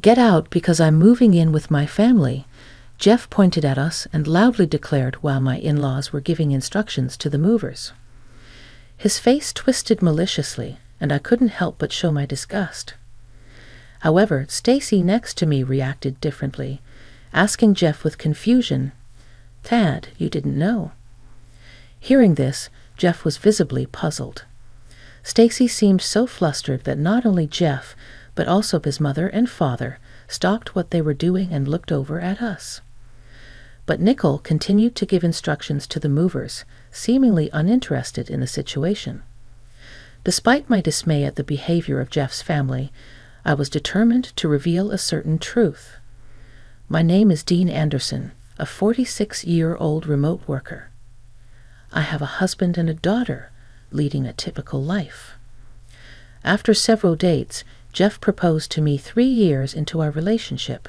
"Get out, because I'm moving in with my family," Jeff pointed at us and loudly declared while my in-laws were giving instructions to the movers. His face twisted maliciously, and I couldn't help but show my disgust. However, Stacy next to me reacted differently, asking Jeff with confusion, "Tad, you didn't know?" Hearing this, Jeff was visibly puzzled. Stacy seemed so flustered that not only Jeff, but also his mother and father, stopped what they were doing and looked over at us. But Nicole continued to give instructions to the movers, seemingly uninterested in the situation. Despite my dismay at the behavior of Jeff's family, I was determined to reveal a certain truth. My name is Dean Anderson, a 46-year-old remote worker. I have a husband and a daughter, leading a typical life. After several dates, Jeff proposed to me 3 years into our relationship.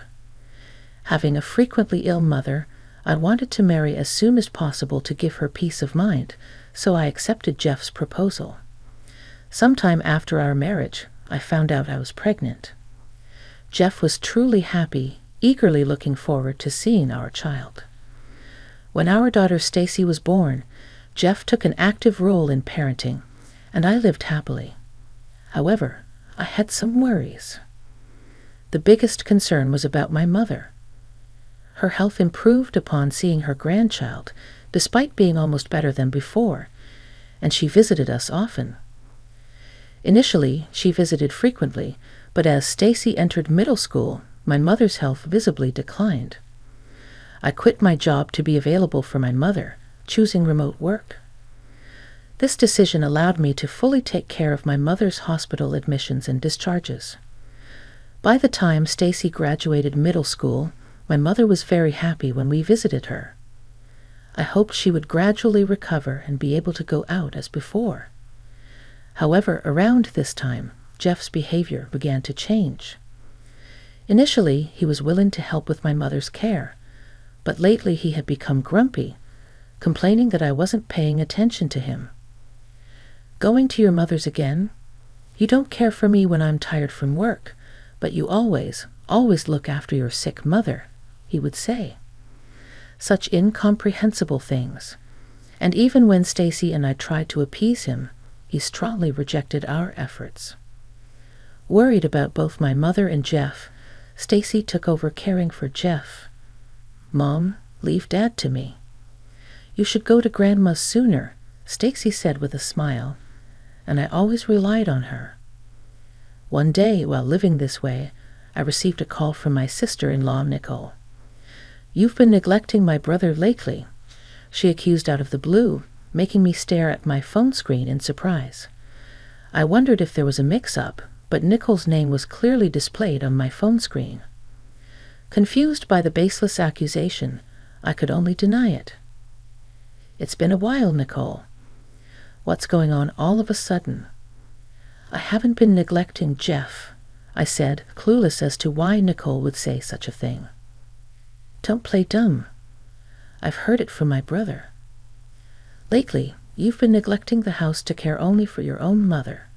Having a frequently ill mother, I wanted to marry as soon as possible to give her peace of mind, so I accepted Jeff's proposal. Sometime after our marriage, I found out I was pregnant. Jeff was truly happy, eagerly looking forward to seeing our child. When our daughter Stacy was born, Jeff took an active role in parenting, and I lived happily. However, I had some worries. The biggest concern was about my mother. Her health improved upon seeing her grandchild, despite being almost better than before, and she visited us often. Initially, she visited frequently, but as Stacy entered middle school, my mother's health visibly declined. I quit my job to be available for my mother, choosing remote work. This decision allowed me to fully take care of my mother's hospital admissions and discharges. By the time Stacy graduated middle school, my mother was very happy when we visited her. I hoped she would gradually recover and be able to go out as before. However, around this time, Jeff's behavior began to change. Initially, he was willing to help with my mother's care, but lately he had become grumpy, complaining that I wasn't paying attention to him. "Going to your mother's again? You don't care for me when I'm tired from work, but you always look after your sick mother," he would say. Such incomprehensible things. And even when Stacy and I tried to appease him, he strongly rejected our efforts. Worried about both my mother and Jeff, Stacy took over caring for Jeff. "Mom, leave Dad to me." "You should go to Grandma's sooner," Stacy said with a smile, and I always relied on her. One day, while living this way, I received a call from my sister-in-law, Nicole. "You've been neglecting my brother lately," she accused out of the blue, making me stare at my phone screen in surprise. I wondered if there was a mix-up, but Nicole's name was clearly displayed on my phone screen. Confused by the baseless accusation, I could only deny it. "It's been a while, Nicole. What's going on all of a sudden?" "I haven't been neglecting Jeff," I said, clueless as to why Nicole would say such a thing. "Don't play dumb. I've heard it from my brother. Lately, you've been neglecting the house to care only for your own mother.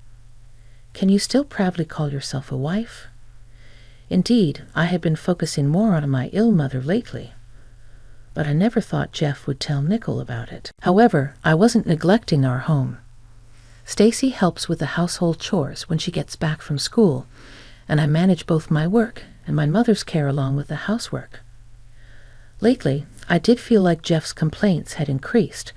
Can you still proudly call yourself a wife?" Indeed, I had been focusing more on my ill mother lately, but I never thought Jeff would tell Nicole about it. However, I wasn't neglecting our home. Stacy helps with the household chores when she gets back from school, and I manage both my work and my mother's care along with the housework. Lately, I did feel like Jeff's complaints had increased,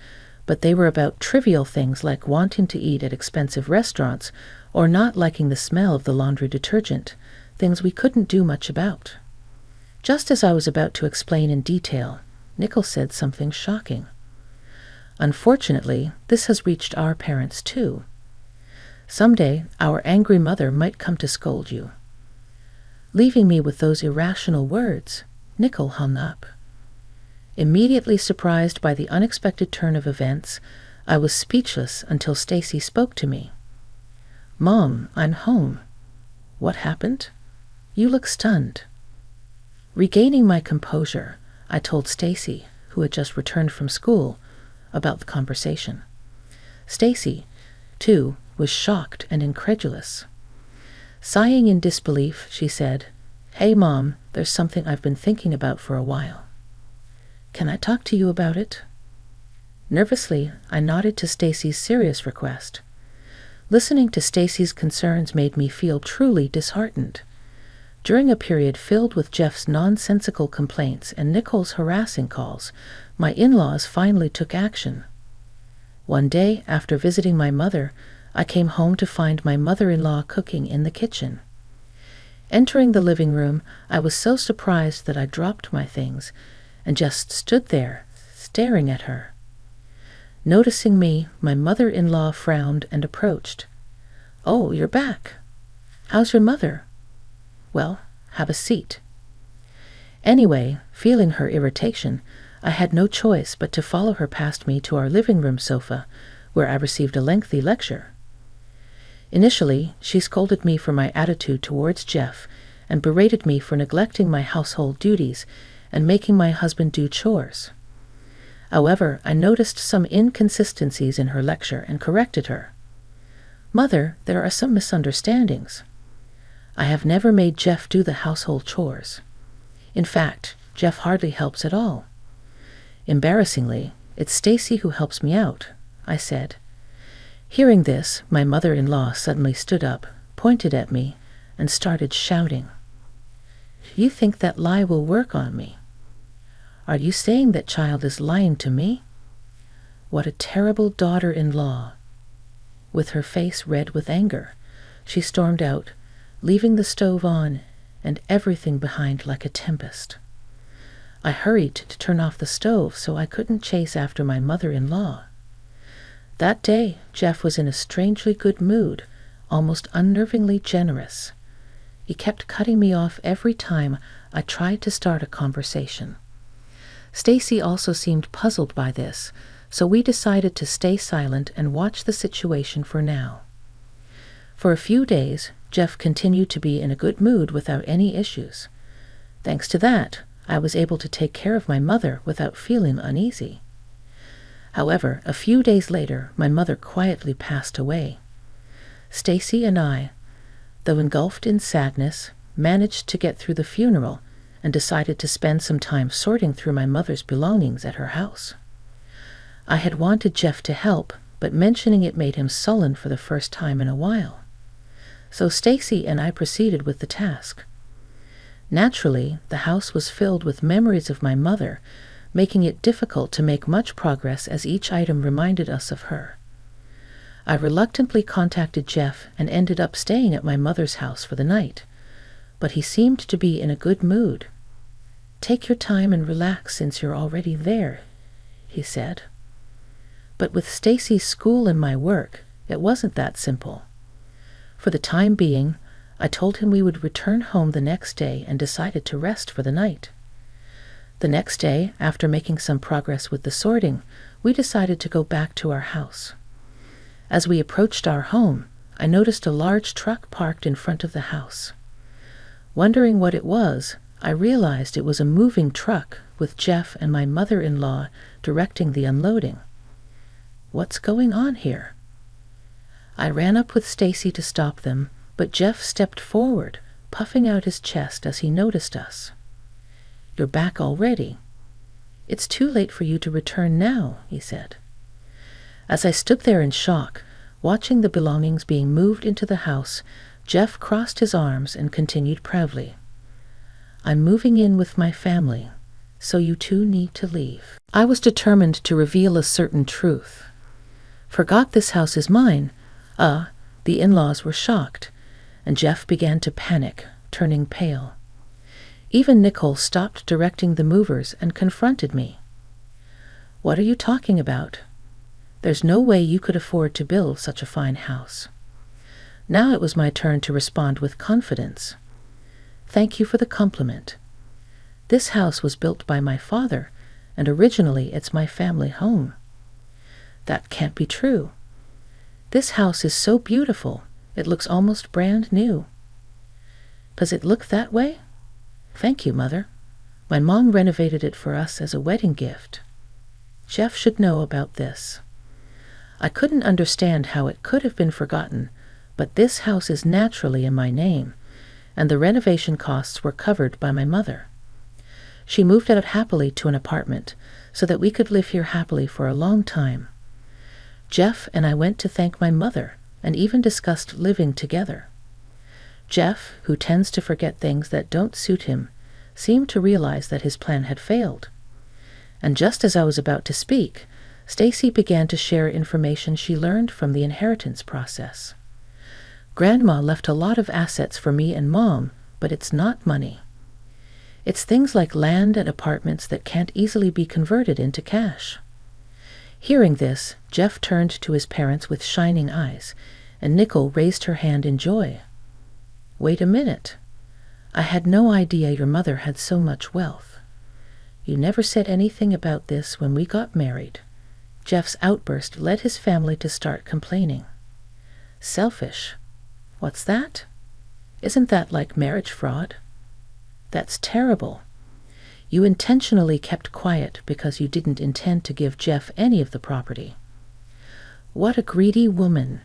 but they were about trivial things like wanting to eat at expensive restaurants or not liking the smell of the laundry detergent, things we couldn't do much about. Just as I was about to explain in detail, Nicole said something shocking. "Unfortunately, this has reached our parents too. Someday, our angry mother might come to scold you." Leaving me with those irrational words, Nicole hung up. Immediately surprised by the unexpected turn of events, I was speechless until Stacy spoke to me. "Mom, I'm home. What happened? You look stunned." Regaining my composure, I told Stacy, who had just returned from school, about the conversation. Stacy, too, was shocked and incredulous. Sighing in disbelief, she said, "Hey, Mom, there's something I've been thinking about for a while. Can I talk to you about it?" Nervously, I nodded to Stacy's serious request. Listening to Stacy's concerns made me feel truly disheartened. During a period filled with Jeff's nonsensical complaints and Nicole's harassing calls, my in-laws finally took action. One day, after visiting my mother, I came home to find my mother-in-law cooking in the kitchen. Entering the living room, I was so surprised that I dropped my things and just stood there, staring at her. Noticing me, my mother-in-law frowned and approached. "Oh, you're back. How's your mother?" "Well, have a seat." Anyway, feeling her irritation, I had no choice but to follow her past me to our living room sofa, where I received a lengthy lecture. Initially, she scolded me for my attitude towards Jeff and berated me for neglecting my household duties and making my husband do chores. However, I noticed some inconsistencies in her lecture and corrected her. "Mother, there are some misunderstandings. I have never made Jeff do the household chores. In fact, Jeff hardly helps at all. Embarrassingly, it's Stacy who helps me out," I said. Hearing this, my mother-in-law suddenly stood up, pointed at me, and started shouting. "You think that lie will work on me? Are you saying that child is lying to me? What a terrible daughter-in-law." With her face red with anger, she stormed out, leaving the stove on and everything behind like a tempest. I hurried to turn off the stove so I couldn't chase after my mother-in-law. That day, Jeff was in a strangely good mood, almost unnervingly generous. He kept cutting me off every time I tried to start a conversation. Stacy also seemed puzzled by this, so we decided to stay silent and watch the situation for now. For a few days, Jeff continued to be in a good mood without any issues. Thanks to that, I was able to take care of my mother without feeling uneasy. However, a few days later, my mother quietly passed away. Stacy and I, though engulfed in sadness, managed to get through the funeral and decided to spend some time sorting through my mother's belongings at her house. I had wanted Jeff to help, but mentioning it made him sullen for the first time in a while. So Stacy and I proceeded with the task. Naturally, the house was filled with memories of my mother, making it difficult to make much progress as each item reminded us of her. I reluctantly contacted Jeff and ended up staying at my mother's house for the night, but he seemed to be in a good mood. "Take your time and relax since you're already there," he said. But with Stacy's school and my work, it wasn't that simple. For the time being, I told him we would return home the next day and decided to rest for the night. The next day, after making some progress with the sorting, we decided to go back to our house. As we approached our home, I noticed a large truck parked in front of the house. Wondering what it was, I realized it was a moving truck with Jeff and my mother-in-law directing the unloading. What's going on here? I ran up with Stacy to stop them, but Jeff stepped forward, puffing out his chest as he noticed us. "You're back already. It's too late for you to return now," he said. As I stood there in shock, watching the belongings being moved into the house, Jeff crossed his arms and continued proudly. "I'm moving in with my family, so you two need to leave." I was determined to reveal a certain truth. "Forgot this house is mine." The in-laws were shocked, and Jeff began to panic, turning pale. Even Nicole stopped directing the movers and confronted me. "What are you talking about? There's no way you could afford to build such a fine house." Now it was my turn to respond with confidence. "Thank you for the compliment. This house was built by my father, and originally it's my family home." "That can't be true. This house is so beautiful, it looks almost brand new." "Does it look that way?" "Thank you, Mother. My mom renovated it for us as a wedding gift. Jeff should know about this." I couldn't understand how it could have been forgotten, but this house is naturally in my name, and the renovation costs were covered by my mother. She moved out happily to an apartment so that we could live here happily for a long time. Jeff and I went to thank my mother and even discussed living together. Jeff, who tends to forget things that don't suit him, seemed to realize that his plan had failed. And just as I was about to speak, Stacy began to share information she learned from the inheritance process. Grandma left a lot of assets for me and Mom, but it's not money. It's things like land and apartments that can't easily be converted into cash. Hearing this, Jeff turned to his parents with shining eyes, and Nicole raised her hand in joy. Wait a minute. I had no idea your mother had so much wealth. You never said anything about this when we got married. Jeff's outburst led his family to start complaining. Selfish. What's that? Isn't that like marriage fraud? That's terrible. You intentionally kept quiet because you didn't intend to give Jeff any of the property. What a greedy woman.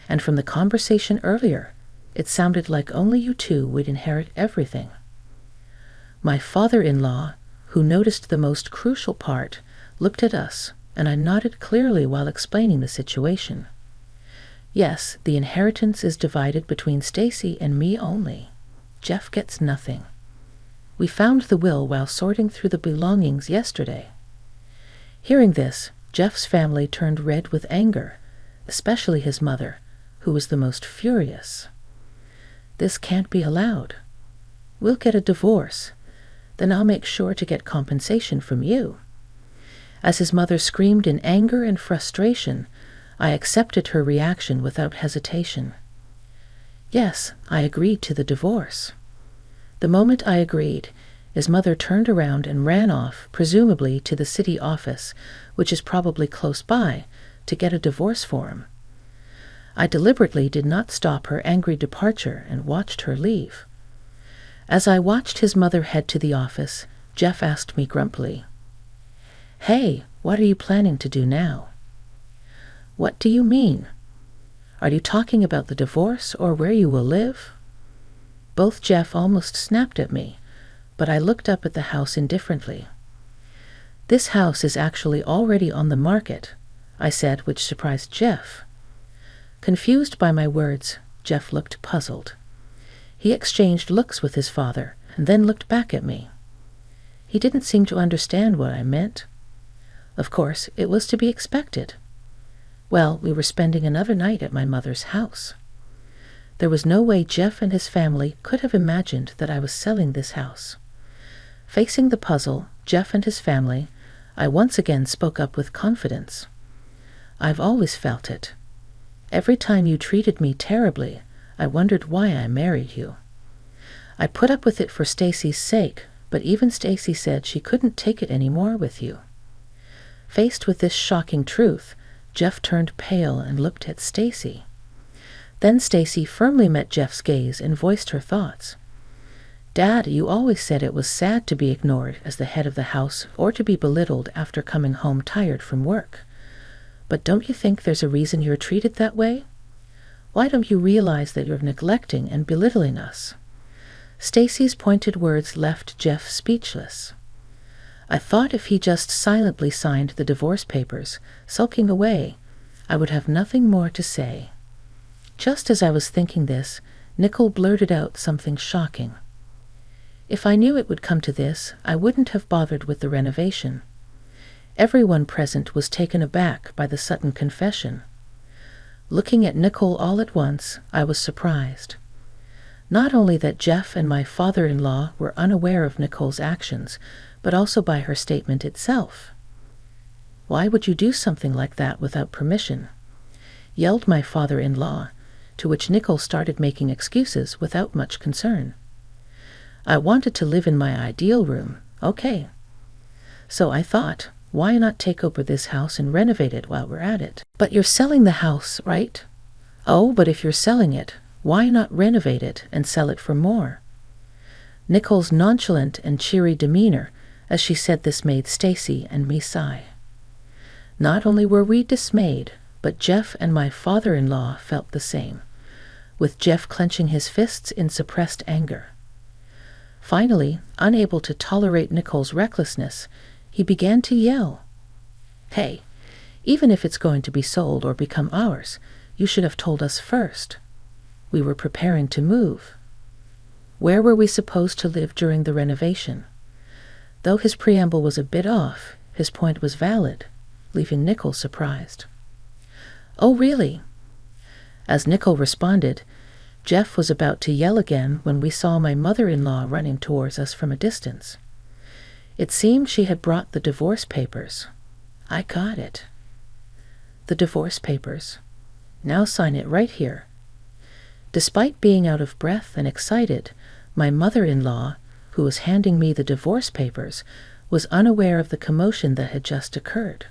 And from the conversation earlier, it sounded like only you two would inherit everything. My father-in-law, who noticed the most crucial part, looked at us, and I nodded clearly while explaining the situation. Yes, the inheritance is divided between Stacy and me only. Jeff gets nothing. We found the will while sorting through the belongings yesterday. Hearing this, Jeff's family turned red with anger, especially his mother, who was the most furious. This can't be allowed. We'll get a divorce. Then I'll make sure to get compensation from you. As his mother screamed in anger and frustration, I accepted her reaction without hesitation. Yes, I agreed to the divorce. The moment I agreed, his mother turned around and ran off, presumably to the city office, which is probably close by, to get a divorce form. I deliberately did not stop her angry departure and watched her leave. As I watched his mother head to the office, Jeff asked me grumpily, "Hey, what are you planning to do now?" "What do you mean? Are you talking about the divorce or where you will live?" Both Jeff almost snapped at me, but I looked up at the house indifferently. "This house is actually already on the market," I said, which surprised Jeff. Confused by my words, Jeff looked puzzled. He exchanged looks with his father and then looked back at me. He didn't seem to understand what I meant. Of course, it was to be expected. Well, we were spending another night at my mother's house. There was no way Jeff and his family could have imagined that I was selling this house. Facing the puzzle, Jeff and his family, I once again spoke up with confidence. "I've always felt it. Every time you treated me terribly, I wondered why I married you. I put up with it for Stacy's sake, but even Stacy said she couldn't take it anymore with you." Faced with this shocking truth, Jeff turned pale and looked at Stacy. Then Stacy firmly met Jeff's gaze and voiced her thoughts. "Dad, you always said it was sad to be ignored as the head of the house or to be belittled after coming home tired from work. But don't you think there's a reason you're treated that way? Why don't you realize that you're neglecting and belittling us?" Stacy's pointed words left Jeff speechless. I thought if he just silently signed the divorce papers, sulking away, I would have nothing more to say. Just as I was thinking this, Nicole blurted out something shocking. "If I knew it would come to this, I wouldn't have bothered with the renovation." Everyone present was taken aback by the sudden confession. Looking at Nicole all at once, I was surprised. Not only that Jeff and my father-in-law were unaware of Nicole's actions, but also by her statement itself. "Why would you do something like that without permission?" yelled my father-in-law, to which Nicole started making excuses without much concern. "I wanted to live in my ideal room, okay. So I thought, why not take over this house and renovate it while we're at it?" "But you're selling the house, right?" "Oh, but if you're selling it, why not renovate it and sell it for more?" Nicole's nonchalant and cheery demeanor as she said this made Stacy and me sigh. Not only were we dismayed, but Jeff and my father-in-law felt the same. with Jeff clenching his fists in suppressed anger. Finally, unable to tolerate Nicole's recklessness, he began to yell. "Hey, even if it's going to be sold or become ours, you should have told us first. We were preparing to move. Where were we supposed to live during the renovation?" Though his preamble was a bit off, his point was valid, leaving Nicole surprised. "Oh, really?" As Nicole responded, Jeff was about to yell again when we saw my mother-in-law running towards us from a distance. It seemed she had brought the divorce papers. I got it. The divorce papers. Now sign it right here. Despite being out of breath and excited, my mother-in-law, who was handing me the divorce papers, was unaware of the commotion that had just occurred.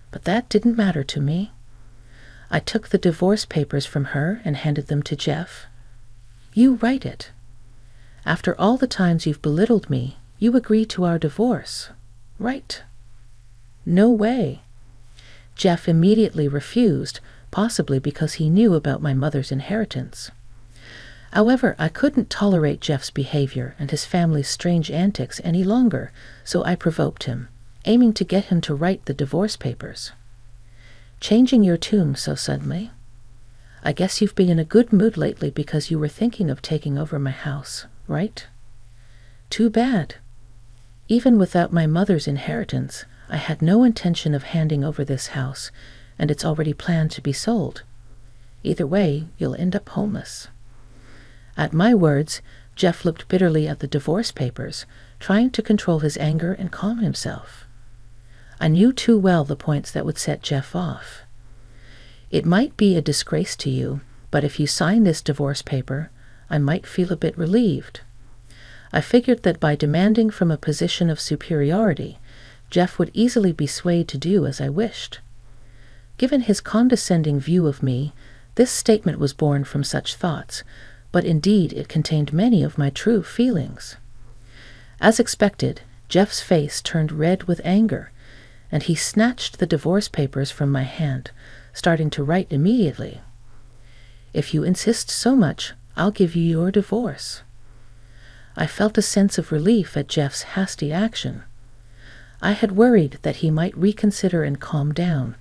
But that didn't matter to me. I took the divorce papers from her and handed them to Jeff. "You write it. After all the times you've belittled me, you agree to our divorce, right?" "No way." Jeff immediately refused, possibly because he knew about my mother's inheritance. However, I couldn't tolerate Jeff's behavior and his family's strange antics any longer, so I provoked him, aiming to get him to write the divorce papers. "Changing your tune so suddenly? I guess you've been in a good mood lately because you were thinking of taking over my house, right? Too bad. Even without my mother's inheritance, I had no intention of handing over this house, and it's already planned to be sold. Either way, you'll end up homeless." At my words, Jeff looked bitterly at the divorce papers, trying to control his anger and calm himself. I knew too well the points that would set Jeff off. "It might be a disgrace to you, but if you sign this divorce paper, I might feel a bit relieved." I figured that by demanding from a position of superiority, Jeff would easily be swayed to do as I wished. Given his condescending view of me, this statement was born from such thoughts, but indeed it contained many of my true feelings. As expected, Jeff's face turned red with anger, and he snatched the divorce papers from my hand, starting to write immediately. "If you insist so much, I'll give you your divorce." I felt a sense of relief at Jeff's hasty action. I had worried that he might reconsider and calm down,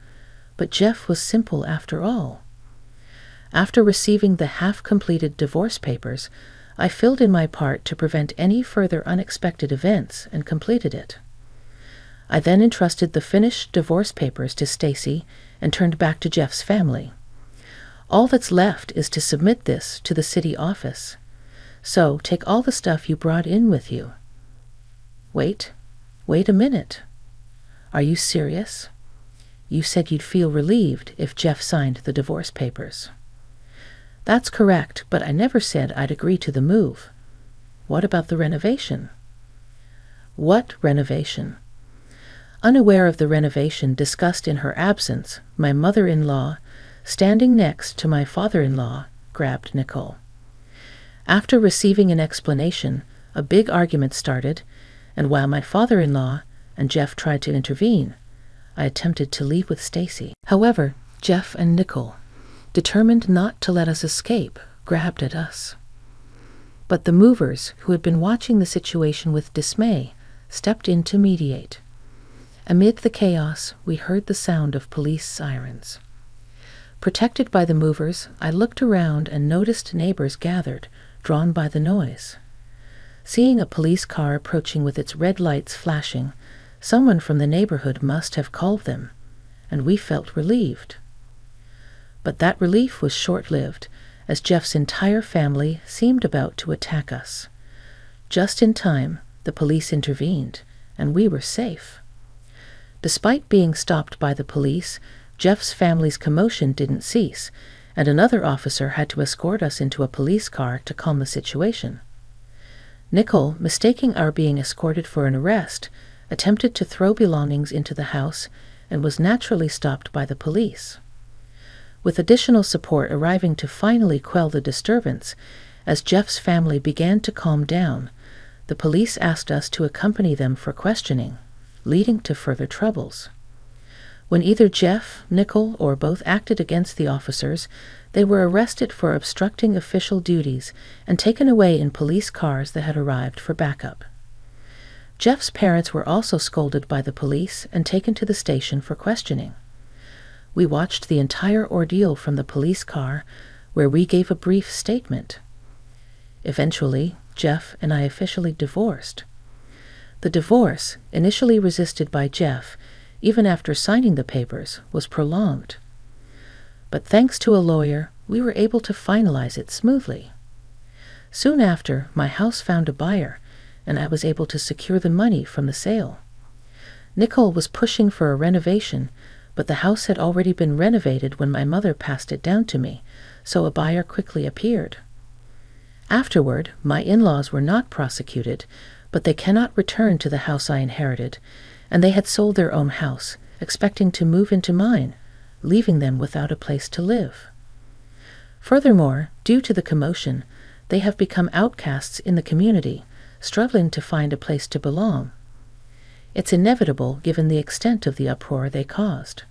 but Jeff was simple after all. After receiving the half-completed divorce papers, I filled in my part to prevent any further unexpected events and completed it. I then entrusted the finished divorce papers to Stacy and turned back to Jeff's family. All that's left is to submit this to the city office. So take all the stuff you brought in with you. Wait a minute. Are you serious? You said you'd feel relieved if Jeff signed the divorce papers. That's correct, but I never said I'd agree to the move. What about the renovation? What renovation? Unaware of the renovation discussed in her absence, my mother-in-law, standing next to my father-in-law, grabbed Nicole. After receiving an explanation, a big argument started, and while my father-in-law and Jeff tried to intervene, I attempted to leave with Stacy. However, Jeff and Nicole, determined not to let us escape, grabbed at us. But the movers, who had been watching the situation with dismay, stepped in to mediate. Amid the chaos, we heard the sound of police sirens. Protected by the movers, I looked around and noticed neighbors gathered, drawn by the noise. Seeing a police car approaching with its red lights flashing, someone from the neighborhood must have called them, and we felt relieved. But that relief was short-lived, as Jeff's entire family seemed about to attack us. Just in time, the police intervened, and we were safe. Despite being stopped by the police, Jeff's family's commotion didn't cease, and another officer had to escort us into a police car to calm the situation. Nicole, mistaking our being escorted for an arrest, attempted to throw belongings into the house and was naturally stopped by the police. With additional support arriving to finally quell the disturbance, as Jeff's family began to calm down, the police asked us to accompany them for questioning, leading to further troubles. When either Jeff, Nicole, or both acted against the officers, they were arrested for obstructing official duties and taken away in police cars that had arrived for backup. Jeff's parents were also scolded by the police and taken to the station for questioning. We watched the entire ordeal from the police car, where we gave a brief statement. Eventually, Jeff and I officially divorced. The divorce, initially resisted by Jeff, even after signing the papers, was prolonged. But thanks to a lawyer, we were able to finalize it smoothly. Soon after, my house found a buyer, and I was able to secure the money from the sale. Nicole was pushing for a renovation, but the house had already been renovated when my mother passed it down to me, so a buyer quickly appeared. Afterward, my in-laws were not prosecuted, but they cannot return to the house I inherited, and they had sold their own house, expecting to move into mine, leaving them without a place to live. Furthermore, due to the commotion, they have become outcasts in the community, struggling to find a place to belong. It's inevitable given the extent of the uproar they caused.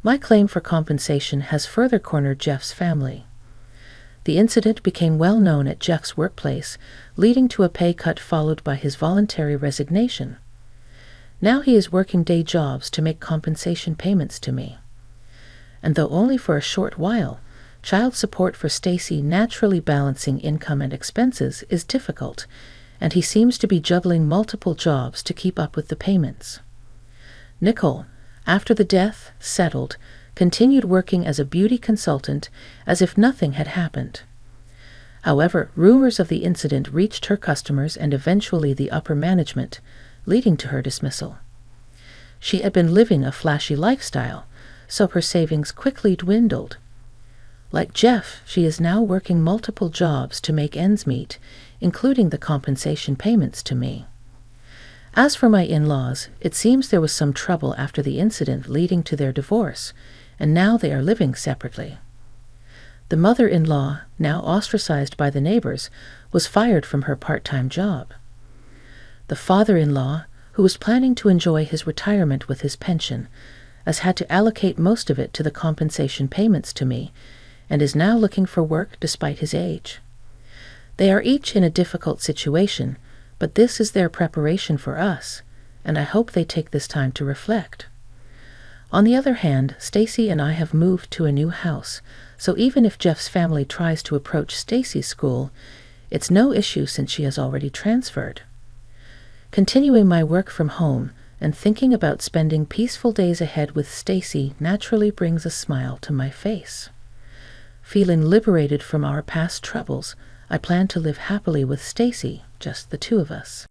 My claim for compensation has further cornered Jeff's family. The incident became well known at Jeff's workplace, leading to a pay cut followed by his voluntary resignation. Now he is working day jobs to make compensation payments to me. And though only for a short while, child support for Stacy naturally balancing income and expenses is difficult, and he seems to be juggling multiple jobs to keep up with the payments. Nicole, after the death, settled, continued working as a beauty consultant as if nothing had happened. However, rumors of the incident reached her customers and eventually the upper management, leading to her dismissal. She had been living a flashy lifestyle, so her savings quickly dwindled. Like Jeff, she is now working multiple jobs to make ends meet, including the compensation payments to me. As for my in-laws, it seems there was some trouble after the incident leading to their divorce, and now they are living separately. The mother-in-law, now ostracized by the neighbors, was fired from her part-time job. The father-in-law, who was planning to enjoy his retirement with his pension, has had to allocate most of it to the compensation payments to me, and is now looking for work despite his age. They are each in a difficult situation, but this is their preparation for us, and I hope they take this time to reflect. On the other hand, Stacy and I have moved to a new house, so even if Jeff's family tries to approach Stacy's school, it's no issue since she has already transferred. Continuing my work from home and thinking about spending peaceful days ahead with Stacy naturally brings a smile to my face. Feeling liberated from our past troubles, I plan to live happily with Stacy, just the two of us.